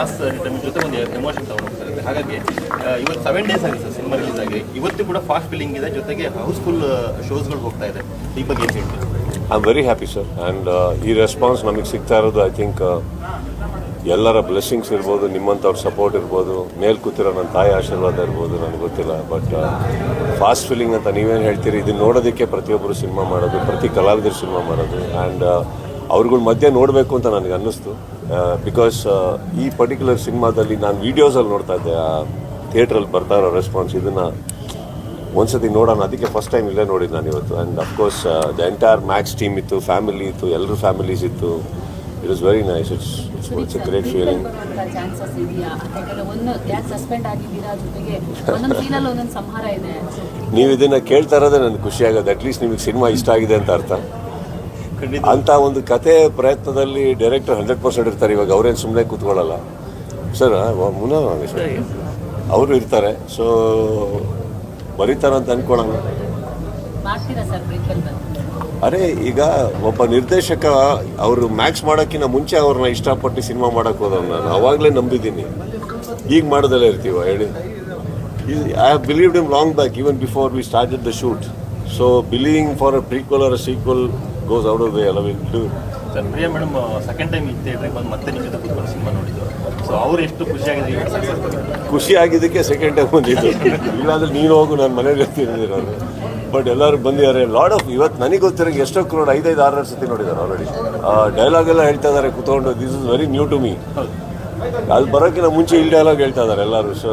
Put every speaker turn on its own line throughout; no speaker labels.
Mass ಜೊತೆ ಒಂದು emotion ತಗೊಂಡು ಹಾಗಾಗಿ ಇವತ್ತು 7 days ಆಗಿದೆ ಸರ್ ಸಿನಿಮಾ ರಿಲೀಸ್ ಆಗಿ. ಇವತ್ತು ಕೂಡ ಫಾಸ್ಟ್ ಫಿಲ್ಲಿಂಗ್ ಇದೆ, ಜೊತೆಗೆ ಹೌಸ್ಫುಲ್ ಶೋಸ್ಗಳು ಹೋಗ್ತಾ ಇದೆ. ಈ ಬಗ್ಗೆ ಏನು ಹೇಳ್ತೀವಿ?
I am very happy sir. And ಈ ರೆಸ್ಪಾನ್ಸ್ ನಮಗೆ ಸಿಗ್ತಾ ಇರೋದು ಐ ಥಿಂಕ್ ಎಲ್ಲರ ಬ್ಲೆಸ್ಸಿಂಗ್ಸ್ ಇರ್ಬೋದು, ನಿಮ್ಮಂಥವ್ರ ಸಪೋರ್ಟ್ ಇರ್ಬೋದು, ಮೇಲ್ ಕೂತಿರೋ ನನ್ನ ತಾಯಿ ಆಶೀರ್ವಾದ ಇರ್ಬೋದು, ನನಗೆ ಗೊತ್ತಿಲ್ಲ. ಬಟ್ ಫಾಸ್ಟ್ ಫಿಲ್ಲಿಂಗ್ ಅಂತ ನೀವೇನು ಹೇಳ್ತೀರಿ, ಇದನ್ನು ನೋಡೋದಕ್ಕೆ ಪ್ರತಿಯೊಬ್ಬರು ಸಿನಿಮಾ ಮಾಡೋದು, ಪ್ರತಿ ಕಲಾವಿದರು ಸಿನಿಮಾ ಮಾಡೋದು. ಆ್ಯಂಡ್ ಅವ್ರಗಳ ಮಧ್ಯೆ ನೋಡಬೇಕು ಅಂತ ನನಗೆ ಅನ್ನಿಸ್ತು. ಬಿಕಾಸ್ ಈ ಪರ್ಟಿಕ್ಯುಲರ್ ಸಿನಿಮಾದಲ್ಲಿ ನಾನು ವೀಡಿಯೋಸಲ್ಲಿ ನೋಡ್ತಾ ಇದ್ದೆ, ಥಿಯೇಟ್ರಲ್ಲಿ ಬರ್ತಾ ಇರೋ ರೆಸ್ಪಾನ್ಸ್, ಇದನ್ನು ಒಂದ್ಸತಿ ನೋಡೋಣ, ಅದಕ್ಕೆ ಫಸ್ಟ್ ಟೈಮ್ ಇಲ್ಲೇ ನೋಡಿದ್ದು ನಾನು ಇವತ್ತು. And of course the entire Max team ಇತ್ತು, ಫ್ಯಾಮಿಲಿ ಇತ್ತು, ಎಲ್ಲರೂ ಫ್ಯಾಮಿಲೀಸ್ ಇತ್ತು. It was very nice. It's A great feeling. ನೀವು ಇದನ್ನು ಕೇಳ್ತಾ ಇರೋದೇ ನನಗೆ ಖುಷಿ ಆಗೋದು. ಅಟ್ಲೀಸ್ಟ್ ನಿಮಗೆ ಸಿನಿಮಾ ಇಷ್ಟ ಆಗಿದೆ ಅಂತ ಅರ್ಥ. ಅಂತ ಒಂದು ಕತೆ ಪ್ರಯತ್ನದಲ್ಲಿ ಡೈರೆಕ್ಟರ್ 100% ಇರ್ತಾರೆ. ಇವಾಗ ಅವ್ರೇನು ಸುಮ್ಮನೆ ಕೂತ್ಕೊಳ್ಳಲ್ಲ ಸರ್, ಅವರು ಇರ್ತಾರೆ. ಸೊ ಬರೀತಾರಂತ ಅನ್ಕೊಳ್ಳೋಣ. ಅರೆ ಈಗ ಒಬ್ಬ ನಿರ್ದೇಶಕ ಅವರು ಮ್ಯಾಕ್ಸ್ ಮಾಡೋಕ್ಕಿಂತ ಮುಂಚೆ ಅವ್ರನ್ನ ಇಷ್ಟಪಟ್ಟು ಸಿನಿಮಾ ಮಾಡೋಕ್ಕೆ ಹೋದವ್ರು ನಾನು ಅವಾಗಲೇ ನಂಬಿದ್ದೀನಿ. ಈಗ ಮಾಡೋದಲ್ಲೇ ಇರ್ತೀವ ಹೇಳಿ. I have believed him long back, even before we started the shoot. So believing for a prequel or a sequel goes out of the ಎಲ್ಲ will do.
Sir, Priya madam second time ಈ ಥಿಯೇಟ್ರಿಗೆ ಬಂದು ಮತ್ತೆ ನಿಮ್ಮ ಜೊತೆ ಕೂತ್ಕೊಂಡು ಸಿನಿಮಾ ನೋಡಿದ್ರು. So ಅವ್ರು ಎಷ್ಟು
ಖುಷಿ ಆಗಿದ್ದಕ್ಕೆ ಸೆಕೆಂಡ್ ಟೈಮ್ ಬಂದಿದ್ದು. ಇಲ್ಲಾಂದ್ರೆ ನೀನು ಹೋಗು, ನಾನು ಮನೇಲಿ ಇರ್ತೀನಿ ನಾನು. ಬಟ್ ಎಲ್ಲರೂ ಬಂದಿದ್ದಾರೆ. ಲಾಡ್ ಆಫ್ ಇವತ್ತು ನನಗೆ ಗೊತ್ತಿರೋ ಎಷ್ಟೋ ಕ್ರೋಡ್ 5-6 ಸತಿ ನೋಡಿದ್ದಾರೆ ಆಲ್ರೆಡಿ. ಡೈಲಾಗ್ ಎಲ್ಲ ಹೇಳ್ತಾ ಇದ್ದಾರೆ ಕೂತ್ಕೊಂಡು. This is very new to me. ಅದು ಬರೋಕ್ಕಿಂತ ಮುಂಚೆ ಇಲ್ಲಿ ಡೈಲಾಗ್ ಹೇಳ್ತಾ ಇದ್ದಾರೆ ಎಲ್ಲರೂ. So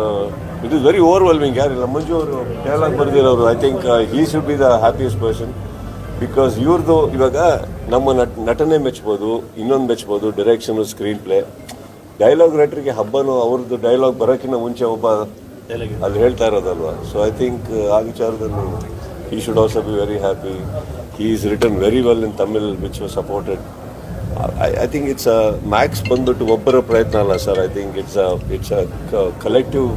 it is very overwhelming. ಯಾರಿಲ್ಲ, ಮಂಜು ಅವರು ಡೈಲಾಗ್ ಬರೆದಿರೋರು. I think he should be the happiest person. Because ಇವ್ರದ್ದು ಇವಾಗ ನಮ್ಮ ನಟನೆ ಮೆಚ್ಬೋದು, ಇನ್ನೊಂದು ಮೆಚ್ಬೋದು, ಡೈರೆಕ್ಷನು, ಸ್ಕ್ರೀನ್ ಪ್ಲೇ. ಡೈಲಾಗ್ ರೈಟ್ರಿಗೆ ಹಬ್ಬನೂ ಅವ್ರದ್ದು ಡೈಲಾಗ್ ಬರೋಕ್ಕಿಂತ ಮುಂಚೆ ಒಬ್ಬ ಅಲ್ಲಿ ಹೇಳ್ತಾ ಇರೋದಲ್ವ. ಸೊ ಐ ಥಿಂಕ್ ಆ ವಿಚಾರದಲ್ಲಿ he should also be very happy. He is written very well in Tamil, which was supported. I think it's a Max ಬಂದ್ಬಿಟ್ಟು ಒಬ್ಬರ ಪ್ರಯತ್ನ ಅಲ್ಲ sir. I think it's a collective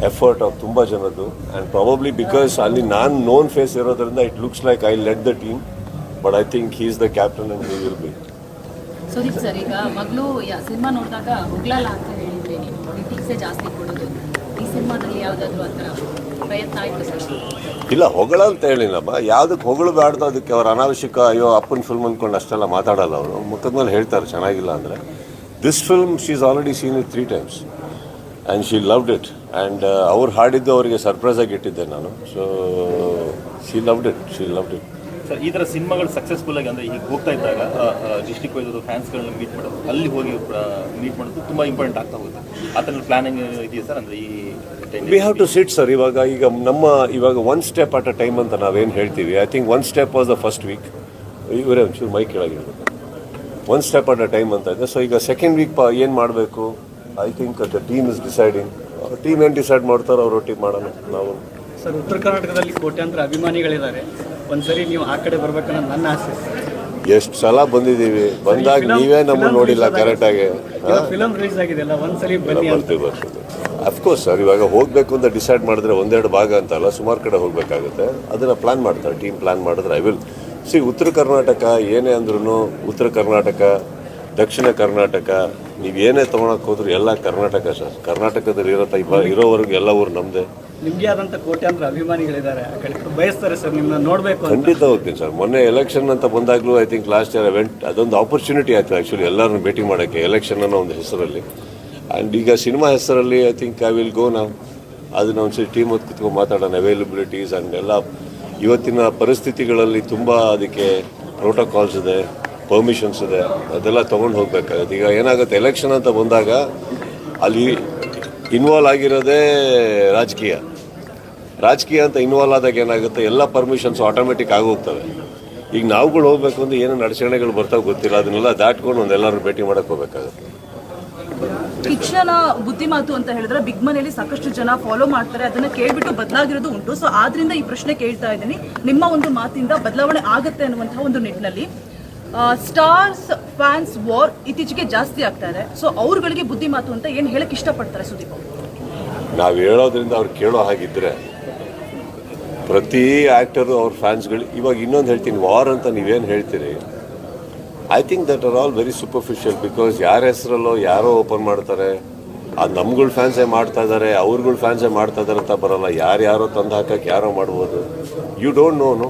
effort of ತುಂಬ ಜನದ್ದು. And probably because ಅಲ್ಲಿ ನಾನು known face ಇರೋದ್ರಿಂದ it looks like I led the team, but I think he is the captain and he will be.
Sudeep sir, ಈಗ ಮಗಳು cinema ನೋಡಿದಾಗ ಹೊಗಳಲ್ಲ ಅಂತ ಹೇಳಿದ್ರೆ ನೀವು ಕ್ರಿಟಿಕ್ಸೇ ಜಾಸ್ತಿ ಕೊಡೋದು. ಈ ಸಿನಿಮಾದಲ್ಲಿ ಯಾವುದಾದ್ರೂ ಆ ಥರ ಪ್ರಯತ್ನ ಆಯಿತು ಸರ್?
ಇಲ್ಲ, ಹೊಗಳ ಅಂತ ಹೇಳಿಲ್ಲಮ್ಮ. ಯಾವುದಕ್ಕೆ ಹೊಗಳಬಾರ್ದು, ಅದಕ್ಕೆ ಅವ್ರು ಅನಾವಶ್ಯಕ ಅಯ್ಯೋ ಅಪ್ಪನ ಫಿಲ್ಮ್ ಅಂದ್ಕೊಂಡು ಅಷ್ಟೆಲ್ಲ ಮಾತಾಡಲ್ಲ. ಅವರು ಮುಖದ ಮೇಲೆ ಹೇಳ್ತಾರೆ ಚೆನ್ನಾಗಿಲ್ಲ ಅಂದರೆ. This film she is already seen it 3 times and she loved it. And ಅವ್ರು ಹಾಡಿದ್ದು ಅವರಿಗೆ ಸರ್ಪ್ರೈಸಾಗಿ ಇಟ್ಟಿದ್ದೆ ನಾನು. So she loved it.
Sir, ಈ ಥರ ಸಿನಿಮಾಗಳು ಸಕ್ಸಸ್ಫುಲ್ ಆಗಿ ಅಂದರೆ ಈಗ ಹೋಗ್ತಾ ಇದ್ದಾಗ ಡಿಸ್ಟ್ರಿಕ್ಟ್ ವೈಸ್ ಫ್ಯಾನ್ಸ್ಗಳನ್ನ ಮೀಟ್ ಮಾಡೋದು, ಅಲ್ಲಿ ಹೋಗಿ ಮೀಟ್ ಮಾಡೋದು ತುಂಬ ಇಂಪಾರ್ಟೆಂಟ್ ಆಗ್ತಾ ಹೋಗುತ್ತೆ. ಆ ಥರ ಪ್ಲಾನಿಂಗ್ ಇದೆಯಾ ಸರ್? ಅಂದರೆ ಈ
we have to sit sir. ಇವಾಗ 1 step ಅಟ್ ಅ ಟೈಮ್ ಅಂತ ನಾವೇನು ಹೇಳ್ತೀವಿ. I think 1 step was the first week. ಇವರೇ ಒಂಚೂರು ಮೈಕ್ ಕೆಳಗಿರ್ಬೇಕು. 1 step ಅಟ್ ಅ ಟೈಮ್ ಅಂತ ಇದೆ. ಸೊ ಈಗ ಸೆಕೆಂಡ್ ವೀಕ್ ಏನು ಮಾಡಬೇಕು, I think the team is deciding. Team ಏನು ಡಿಸೈಡ್ ಮಾಡ್ತಾರೋ ಅವ್ರ ಒಟ್ಟಿಗೆ ಮಾಡೋಣ ನಾವು.
ಸರ್, ಉತ್ತರ ಕರ್ನಾಟಕದಲ್ಲಿ ಕೋಟ್ಯಾಂತರ ಅಭಿಮಾನಿಗಳಿದ್ದಾರೆ. ಒಂದ್ಸರಿ ನೀವು ಆ ಕಡೆ ಬರ್ಬೇಕನ್ನೋದು ನನ್ನ ಆಸೆ.
ಎಷ್ಟು ಸಲ ಬಂದಿದ್ದೀವಿ, ಬಂದಾಗ ನೀವೇ ನಮ್ಮನ್ನು ನೋಡಿಲ್ಲ ಕರೆಕ್ಟಾಗಿ.
ಫಿಲಮ್ ರಿಲೀಸ್ ಆಗಿದೆಲ್ಲ, ಒಂದ್ಸರಿ ಬನ್ನಿ.
ಬರ್ತೀವಿ. ಅಫ್ಕೋರ್ಸ್ ಸರ್, ಇವಾಗ ಹೋಗಬೇಕು ಅಂತ ಡಿಸೈಡ್ ಮಾಡಿದ್ರೆ 1-2 ಭಾಗ ಅಂತಲ್ಲ, ಸುಮಾರು ಕಡೆ ಹೋಗಬೇಕಾಗುತ್ತೆ. ಅದನ್ನು ಪ್ಲ್ಯಾನ್ ಮಾಡ್ತಾರೆ, ಟೀಮ್ ಪ್ಲ್ಯಾನ್ ಮಾಡಿದ್ರೆ. I will see. ಉತ್ತರ ಕರ್ನಾಟಕ ಏನೇ ಅಂದ್ರೂ, ಉತ್ತರ ಕರ್ನಾಟಕ, ದಕ್ಷಿಣ ಕರ್ನಾಟಕ, ನೀವು ಏನೇ ತೊಗೊಳಕ್ಕೆ ಹೋದ್ರು ಎಲ್ಲ ಕರ್ನಾಟಕ ಸರ್. ಕರ್ನಾಟಕದಲ್ಲಿ ಇರೋವರೆಗೂ ಎಲ್ಲ ಊರು ನಮ್ಮದೇ.
ನಿಮಗೆ ಆದಂಥ ಕೋಟ್ಯಾಂತರ ಅಭಿಮಾನಿಗಳಿದ್ದಾರೆ, ಆ ಕಡೆ ಬಯಸ್ತಾರೆ ಸರ್ ನಿಮ್ಮನ್ನ ನೋಡಬೇಕು.
ಖಂಡಿತ ಹೋಗ್ತೀನಿ ಸರ್. ಮೊನ್ನೆ ಎಲೆಕ್ಷನ್ ಅಂತ ಬಂದಾಗಲೂ ಐ ಥಿಂಕ್ ಲಾಸ್ಟ್ ಇಯರ್ ಅದೊಂದು ಆಪರ್ಚುನಿಟಿ ಆಯಿತು ಆ್ಯಕ್ಚುಲಿ ಎಲ್ಲರನ್ನು ಭೇಟಿ ಮಾಡೋಕ್ಕೆ, ಎಲೆಕ್ಷನ್ ಅನ್ನೋ ಒಂದು ಹೆಸರಲ್ಲಿ. ಆ್ಯಂಡ್ ಈಗ ಸಿನಿಮಾ ಹೆಸರಲ್ಲಿ I think I will go ನಾವು. ಅದನ್ನ ಒಂದ್ಸರಿ ಟೀಮ್ ಹೊತ್ತು ಕುತ್ಕೊಂಡು ಮಾತಾಡೋಣ. ಅವೈಲಬಿಲಿಟೀಸ್ ಆ್ಯಂಡ್ ಎಲ್ಲ ಇವತ್ತಿನ ಪರಿಸ್ಥಿತಿಗಳಲ್ಲಿ ತುಂಬ ಅದಕ್ಕೆ ಪ್ರೋಟೋಕಾಲ್ಸ್ ಇದೆ, ಪರ್ಮಿಷನ್ಸ್ ಇದೆ, ಅದೆಲ್ಲ ತೊಗೊಂಡು ಹೋಗಬೇಕಾಗುತ್ತೆ. ಈಗ ಏನಾಗುತ್ತೆ, ಎಲೆಕ್ಷನ್ ಅಂತ ಬಂದಾಗ ಅಲ್ಲಿ ಇನ್ವಾಲ್ವ್ ಆಗಿರೋದೇ ರಾಜಕೀಯ ಅಂತ ಇನ್ವಾಲ್ವ್ ಆದಾಗ ಏನಾಗುತ್ತೆ, ಎಲ್ಲ ಪರ್ಮಿಷನ್ಸ್ ಆಟೋಮೆಟಿಕ್ ಆಗೋಗ್ತವೆ. ಈಗ ನಾವುಗಳು ಹೋಗ್ಬೇಕು ಅಂದ್ರೆ ಏನೇನು ಅಡಚಣೆಗಳು ಬರ್ತಾವೆ ಗೊತ್ತಿಲ್ಲ. ಅದನ್ನೆಲ್ಲ ದಾಟ್ಕೊಂಡು ಒಂದೆಲ್ಲರೂ ಭೇಟಿ ಮಾಡಕ್ಕೆ ಹೋಗ್ಬೇಕಾಗುತ್ತೆ.
ಶಿಕ್ಷಣ ಬುದ್ಧಿಮಾತು ಅಂತ ಹೇಳಿದ್ರೆ ಬಿಗ್ ಮನೆಯಲ್ಲಿ ಸಾಕಷ್ಟು ಜನ ಫಾಲೋ ಮಾಡ್ತಾರೆ, ಅದನ್ನ ಕೇಳ್ಬಿಟ್ಟು ಬದಲಾಗಿರೋದು ಉಂಟು. ಸೊ ಆದ್ರಿಂದ ಈ ಪ್ರಶ್ನೆ ಕೇಳ್ತಾ ಇದ್ದೀನಿ, ನಿಮ್ಮ ಒಂದು ಮಾತಿಂದ ಬದಲಾವಣೆ ಆಗುತ್ತೆ ಅನ್ನುವಂತಹ ಒಂದು ನಿಟ್ಟಿನಲ್ಲಿ. ಸ್ಟಾರ್ಸ್ ಫ್ಯಾನ್ಸ್ ವಾರ್ ಇತ್ತೀಚೆಗೆ ಜಾಸ್ತಿ ಆಗ್ತಾ ಇದೆ. ಸೊ ಅವ್ರುಗಳಿಗೆ ಬುದ್ಧಿಮಾತು ಅಂತ ಏನು ಹೇಳಕ್ ಇಷ್ಟಪಡ್ತಾರೆ ಸುದೀಪ್?
ನಾವು ಹೇಳೋದ್ರಿಂದ ಅವ್ರು ಕೇಳೋ ಹಾಗಿದ್ರೆ ಪ್ರತಿ ಆ್ಯಕ್ಟರು ಅವ್ರ ಫ್ಯಾನ್ಸ್ಗಳು. ಇವಾಗ ಇನ್ನೊಂದು ಹೇಳ್ತೀನಿ, ವಾರ್ ಅಂತ ನೀವೇನು ಹೇಳ್ತೀರಿ, I think that are all very superficial because ಯಾರ ಹೆಸರಲ್ಲೋ ಯಾರೋ ಓಪನ್ ಮಾಡ್ತಾರೆ, ಅದು ನಮ್ಗಳ ಫ್ಯಾನ್ಸೇ ಮಾಡ್ತಾ ಇದ್ದಾರೆ, ಅವ್ರಗಳ ಫ್ಯಾನ್ಸೇ ಮಾಡ್ತಾ ಇದ್ದಾರೆ ಅಂತ ಬರೋಲ್ಲ. ಯಾರ್ಯಾರೋ ತಂದು ಹಾಕಕ್ಕೆ ಯಾರೋ ಮಾಡ್ಬೋದು. You don't know.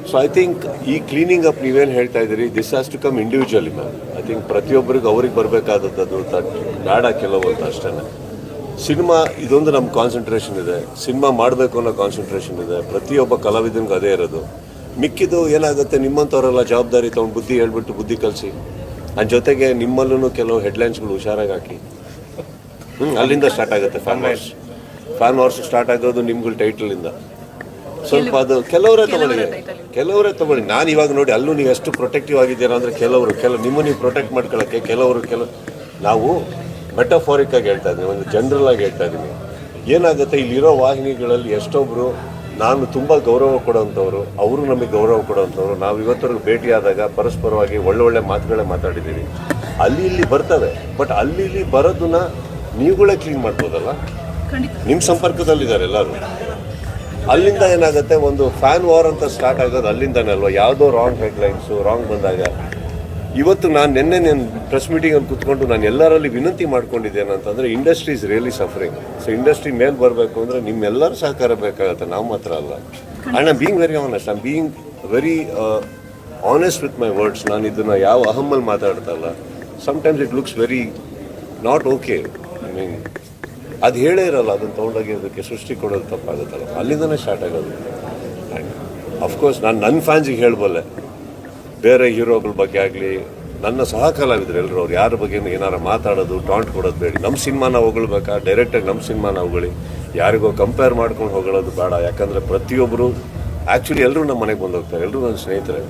So I think ಈ ಕ್ಲೀನಿಂಗ್ ಅಪ್ ನೀವೇನು ಹೇಳ್ತಾ ಇದ್ದೀರಿ, this has to come individually ma'am. I think ಪ್ರತಿಯೊಬ್ಬರಿಗೂ ಅವ್ರಿಗೆ ಬರಬೇಕಾದದ್ದು ಬೇಡ ಕೆಲವು ಅಂತ ಅಷ್ಟೇ. ಸಿನಿಮಾ ಇದೊಂದು ನಮ್ಮ ಕಾನ್ಸಂಟ್ರೇಷನ್ ಇದೆ, ಸಿನಿಮಾ ಮಾಡಬೇಕು ಅನ್ನೋ ಕಾನ್ಸಂಟ್ರೇಷನ್ ಇದೆ, ಪ್ರತಿಯೊಬ್ಬ ಕಲಾವಿದನಿಗೂ ಅದೇ ಇರೋದು. ಮಿಕ್ಕಿದ್ದು ಏನಾಗುತ್ತೆ, ನಿಮ್ಮಂಥವರೆಲ್ಲ ಜವಾಬ್ದಾರಿ ತೊಗೊಂಡು ಬುದ್ಧಿ ಹೇಳ್ಬಿಟ್ಟು ಬುದ್ಧಿ ಕಲಿಸಿ, ಅದ್ರ ಜೊತೆಗೆ ನಿಮ್ಮಲ್ಲೂ ಕೆಲವು ಹೆಡ್ಲೈನ್ಸ್ಗಳು ಹುಷಾರಾಗಿ ಹಾಕಿ. ಅಲ್ಲಿಂದ ಸ್ಟಾರ್ಟ್ ಆಗುತ್ತೆ ಫ್ಯಾನ್ ವಾರ್ಸ್ ಸ್ಟಾರ್ಟ್ ಆಗೋದು ನಿಮ್ಗಳ ಟೈಟಲಿಂದ. ಸ್ವಲ್ಪ ಅದು ಕೆಲವರೇ ತಗೊಳ್ಳಿ. ನಾನು ಇವಾಗ ನೋಡಿ ಅಲ್ಲೂ ನೀವು ಎಷ್ಟು ಪ್ರೊಟೆಕ್ಟಿವ್ ಆಗಿದ್ದೀರಾ ಅಂದರೆ ಕೆಲವು ನಿಮ್ಮ ನೀವು ಪ್ರೊಟೆಕ್ಟ್ ಮಾಡ್ಕೊಳ್ಳೋಕ್ಕೆ ನಾವು ಮೆಟಾಫಾರಿಕ್ ಆಗಿ ಹೇಳ್ತಾ ಇದ್ದೀನಿ, ಒಂದು ಜನರಲ್ ಆಗಿ ಹೇಳ್ತಾ ಇದ್ದೀನಿ. ಏನಾಗುತ್ತೆ, ಇಲ್ಲಿರೋ ವಾಹಿನಿಗಳಲ್ಲಿ ಎಷ್ಟೊಬ್ಬರು ನಾನು ತುಂಬ ಗೌರವ ಕೊಡೋವಂಥವ್ರು, ಅವರು ನಮಗೆ ಗೌರವ ಕೊಡೋವಂಥವ್ರು, ನಾವು ಇವತ್ತರೆಗೂ ಭೇಟಿಯಾದಾಗ ಪರಸ್ಪರವಾಗಿ ಒಳ್ಳೊಳ್ಳೆ ಮಾತುಗಳೇ ಮಾತಾಡಿದ್ದೀವಿ. ಅಲ್ಲಿ ಇಲ್ಲಿ ಬರ್ತವೆ, ಬಟ್ ಅಲ್ಲಿ ಇಲ್ಲಿ ಬರೋದನ್ನ ನೀವುಗಳೇ ಕ್ಲೀನ್ ಮಾಡ್ಬೋದಲ್ಲ. ನಿಮ್ಮ ಸಂಪರ್ಕದಲ್ಲಿದ್ದಾರೆ ಎಲ್ಲರೂ. ಅಲ್ಲಿಂದ ಏನಾಗುತ್ತೆ, ಒಂದು ಫ್ಯಾನ್ ವಾರ್ ಅಂತ ಸ್ಟಾರ್ಟ್ ಆಗೋದು ಅಲ್ಲಿಂದಾನೆ ಅಲ್ವಾ. ಯಾವುದೋ ರಾಂಗ್ ಹೆಡ್ಲೈನ್ಸು ರಾಂಗ್ ಬಂದಾಗ ಇವತ್ತು ನಾನು ನಿನ್ನೆ ಪ್ರೆಸ್ ಮೀಟಿಂಗಲ್ಲಿ ಕೂತ್ಕೊಂಡು ನಾನು ಎಲ್ಲರಲ್ಲಿ ವಿನಂತಿ ಮಾಡ್ಕೊಂಡಿದ್ದೇನೆ ಅಂತಂದರೆ, industry is really suffering. So industry ಮೇಲೆ ಬರಬೇಕು ಅಂದರೆ ನಿಮ್ಮೆಲ್ಲರ ಸಹಕಾರ ಬೇಕಾಗುತ್ತೆ, ನಾವು ಮಾತ್ರ ಅಲ್ಲ. And I'm being very honest, I'm being very honest with my words. ನಾನು ಇದನ್ನು ಯಾವ ಅಹಮ್ಮಲ್ಲಿ ಮಾತಾಡ್ತಾ ಇಲ್ಲ. Sometimes it looks very not okay. I mean ಅದು ಹೇಳೇ ಇರಲ್ಲ, ಅದನ್ನು ತೊಗೊಂಡೋಗಿ ಅದಕ್ಕೆ ಸೃಷ್ಟಿ ಕೊಡೋದು ತಪ್ಪಾಗುತ್ತಲ್ಲ. ಅಲ್ಲಿಂದನೇ ಸ್ಟಾರ್ಟ್ ಆಗೋದು. ಆ್ಯಂಡ್ ಅಫ್ಕೋರ್ಸ್ ನಾನು ನನ್ನ ಫ್ಯಾನ್ಸಿಗೆ ಹೇಳಬಲ್ಲೆ, ಬೇರೆ ಹೀರೋಗಳ ಬಗ್ಗೆ ಆಗಲಿ, ನನ್ನ ಸಹ ಕಲಾವಿದರು ಎಲ್ಲರೂ ಅವ್ರು ಯಾರ ಬಗ್ಗೆ ಏನಾರು ಮಾತಾಡೋದು, ಟಾಂಟ್ ಕೊಡೋದು ಬೇಡಿ. ನಮ್ಮ ಸಿನಿಮಾನ ಹೊಗಳ್ಬೇಕಾ, ಡೈರೆಕ್ಟಾಗಿ ನಮ್ಮ ಸಿನಿಮಾನ ಹೊಗಳಿ, ಯಾರಿಗೋ ಕಂಪೇರ್ ಮಾಡ್ಕೊಂಡು ಹೊಗಳೋದು ಬೇಡ. ಯಾಕಂದರೆ ಪ್ರತಿಯೊಬ್ಬರು ಆ್ಯಕ್ಚುಲಿ ಎಲ್ಲರೂ ನಮ್ಮ ಮನೆಗೆ ಬಂದು ಹೋಗ್ತಾರೆ, ಎಲ್ಲರೂ ನನ್ನ ಸ್ನೇಹಿತರೆ.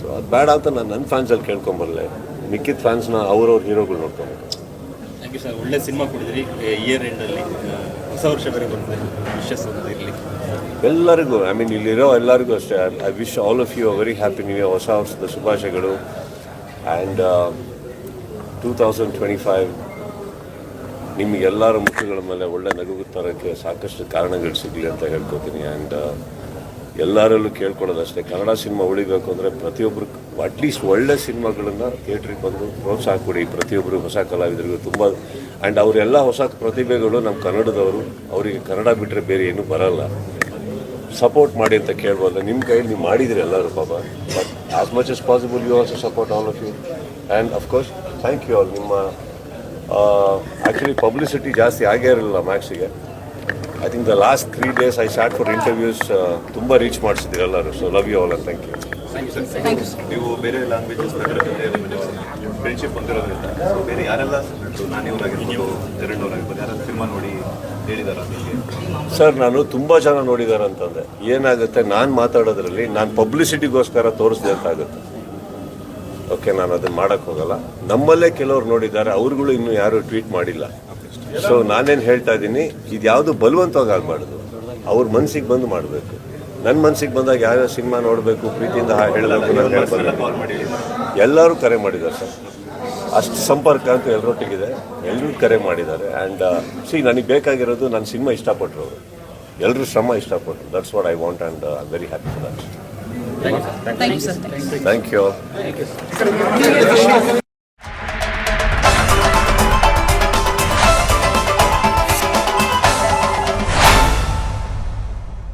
ಸೊ ಅದು ಬೇಡ ಅಂತ ನಾನು ನನ್ನ ಫ್ಯಾನ್ಸಲ್ಲಿ ಕೇಳ್ಕೊಂಬರಲೆ, ಮಿಕ್ಕಿದ ಫ್ಯಾನ್ಸ್ನ ಅವ್ರವ್ರ ಹೀರೋಗಳು ನೋಡ್ಕೊಬೇಕು.
Thank you sir. ಒಳ್ಳೆ ಸಿನಿಮಾ ಕೊಡಿದ್ರಿ. ಇಯರ್ ಎಂಡಲ್ಲಿ ಹೊಸ ವರ್ಷ ಬೇರೆ ಬರ್ತದೆ, ವಿಶಸ್ ಅಂತ ಇರಲಿ
ಎಲ್ಲರಿಗೂ. ಐ ಮೀನ್ ಇಲ್ಲಿರೋ ಎಲ್ಲರಿಗೂ ಅಷ್ಟೇ. I wish all of you a very happy new year, ಹೊಸ ವರ್ಷದ ಶುಭಾಶಯಗಳು. ಆ್ಯಂಡ್ 2025 ನಿಮಗೆಲ್ಲರ ಮುಖಗಳ ಮೇಲೆ ಒಳ್ಳೆ ನಗು ತರೋಕ್ಕೆ ಸಾಕಷ್ಟು ಕಾರಣಗಳು ಸಿಗಲಿ ಅಂತ ಹೇಳ್ಕೊತೀನಿ. ಆ್ಯಂಡ್ ಎಲ್ಲರಲ್ಲೂ ಕೇಳ್ಕೊಳ್ಳೋದಷ್ಟೇ, ಕನ್ನಡ ಸಿನಿಮಾ ಉಳಿಬೇಕು ಅಂದರೆ ಪ್ರತಿಯೊಬ್ಬರು ಅಟ್ಲೀಸ್ಟ್ ಒಳ್ಳೆ ಸಿನಿಮಾಗಳನ್ನು ಥಿಯೇಟ್ರಿಗೆ ಬಂದು ಪ್ರೋತ್ಸಾಹ ಕೊಡಿ. ಪ್ರತಿಯೊಬ್ಬರು ಹೊಸ ಕಲಾವಿದರಿಗೂ ತುಂಬ. ಆ್ಯಂಡ್ ಅವರೆಲ್ಲ ಹೊಸ ಪ್ರತಿಭೆಗಳು ನಮ್ಮ ಕನ್ನಡದವರು, ಅವರಿಗೆ ಕನ್ನಡ ಬಿಟ್ಟರೆ ಬೇರೆ ಏನೂ ಬರಲ್ಲ. ಸಪೋರ್ಟ್ ಮಾಡಿ ಅಂತ ಕೇಳ್ಬೋಲ್ಲ. ನಿಮ್ಮ ಕೈಯಲ್ಲಿ ನೀವು ಮಾಡಿದಿರಿ ಎಲ್ಲರೂ ಪಾಪ. But as much as possible you also support all of you. And of course thank you all. ನಿಮ್ಮ ಆ್ಯಕ್ಚುಲಿ ಪಬ್ಲಿಸಿಟಿ ಜಾಸ್ತಿ ಆಗೇ ಇರಲಿಲ್ಲ ಮ್ಯಾಕ್ಸಿಗೆ. I think the last 3 days I start for interviews ತುಂಬ ರೀಚ್ ಮಾಡಿಸಿದ್ದೀರಿ ಎಲ್ಲರೂ. So love you all and thank you.
ನೀವು ಬೇರೆ ಲ್ಯಾಂಗ್ವೇಜಸ್ ಫ್ರೆಂಡ್ಶಿಪ್ ಬಂದಿರೋದ್ರಿಂದ ಬೇರೆ ಯಾರೆಲ್ಲ ನಾನಿವರಾಗಿರ್ಬೋದು, ಎರಡನವರಾಗಿರ್ಬೋದು, ಯಾರು ಸಿನಿಮಾ ನೋಡಿ ಹೇಳಿದಾರ ನಿಮಗೆ?
ಸರ್, ನಾನು ತುಂಬ ಜನ ನೋಡಿದ್ದಾರೆ ಅಂತಂದೆ. ಏನಾಗುತ್ತೆ, ನಾನು ಮಾತಾಡೋದ್ರಲ್ಲಿ ನಾನು ಪಬ್ಲಿಸಿಟಿಗೋಸ್ಕರ ತೋರಿಸ್ದೆ ಅಂತ ಆಗುತ್ತೆ. ಓಕೆ, ನಾನು ಅದನ್ನು ಮಾಡೋಕ್ಕೆ ಹೋಗಲ್ಲ. ನಮ್ಮಲ್ಲೇ ಕೆಲವ್ರು ನೋಡಿದ್ದಾರೆ, ಅವ್ರುಗಳು ಇನ್ನೂ ಯಾರೂ ಟ್ವೀಟ್ ಮಾಡಿಲ್ಲ. ಸೊ ನಾನೇನು ಹೇಳ್ತಾ ಇದ್ದೀನಿ, ಇದು ಯಾವುದು ಬಲವಂತವಾಗಿ ಆಗಬಾರ್ದು, ಅವ್ರ ಮನಸ್ಸಿಗೆ ಬಂದು ಮಾಡಬೇಕು. ನನ್ನ ಮನಸ್ಸಿಗೆ ಬಂದಾಗ ಯಾವ್ಯಾವ ಸಿನಿಮಾ ನೋಡಬೇಕು, ಪ್ರೀತಿಯಿಂದ ಹೇಳಬೇಕು ನಾನು ಹೇಳ್ಬಾರ್ದು. ಎಲ್ಲರೂ ಕರೆ ಮಾಡಿದ್ದಾರೆ ಸರ್, ಅಷ್ಟು ಸಂಪರ್ಕ ಅಂತೂ ಎಲ್ಲರೊಟ್ಟಿಗಿದೆ, ಎಲ್ಲರೂ ಕರೆ ಮಾಡಿದ್ದಾರೆ. ಆ್ಯಂಡ್ ನನಗೆ ಬೇಕಾಗಿರೋದು ನನ್ನ ಸಿನಿಮಾ ಇಷ್ಟಪಟ್ಟರು, ಎಲ್ಲರೂ ಶ್ರಮ ಇಷ್ಟಪಟ್ಟರು. That's what I want and I am very happy for that.
Thank you sir.
Thank you.